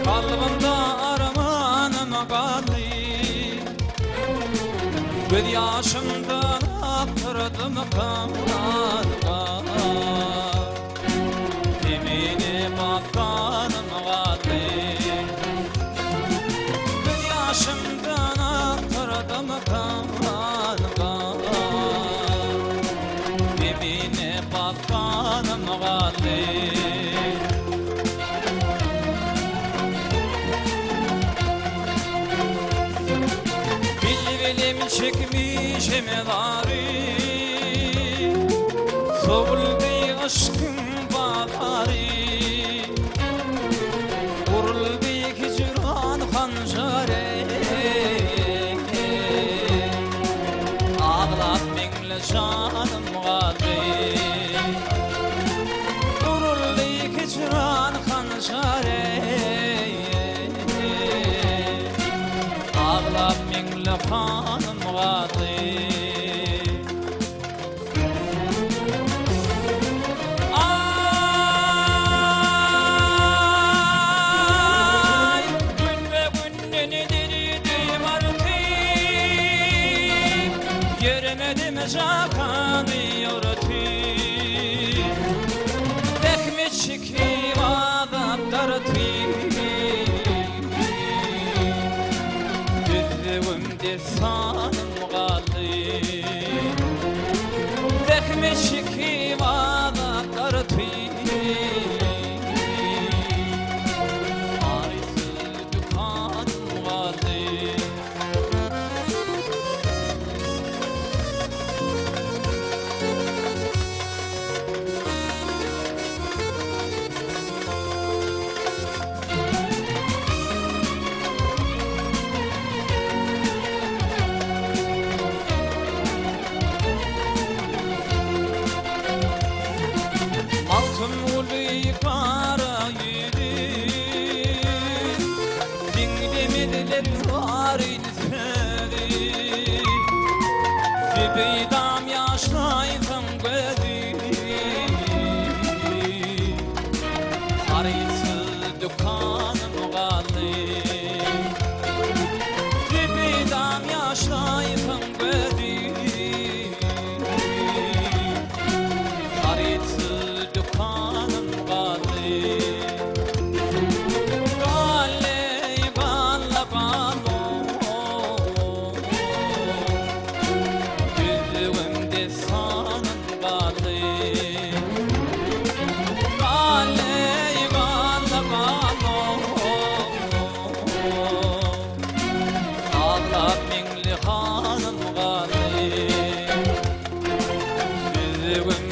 Kalbimda armanım kaldı, göz yaşımdan aktırdım kanlarga, demine bakkanım kaldı, göz yaşımdan aktırdım kanlarga, demine bakkanım kaldı. Çekmiş emevari, soğuldu aşkın bağları, vuruldu hicran hançere, ağlap mingle canım kaldı, vuruldu hicran hançere, ağlap mingle hanım kaldı. Ay, gün ve günden dirdim artık, göremedim şakanı yortu, bekme çekip ağlatlardı, gözlerimde sanım kaldı, bekme çekip ağlatlardı, arsız dükkanım kaldı. Altın ulu para yedi, dinlemediler var seni, bir beydam yaşlaysam gözü, parasız dükkanım kaldı, bir beydam yaşlaysam gözü, parasız dükkanım kaldı. Galle galle galle, gözümde sanım kaldı. Galle galle galle, ağlap mingle hanım kaldı. Gözüm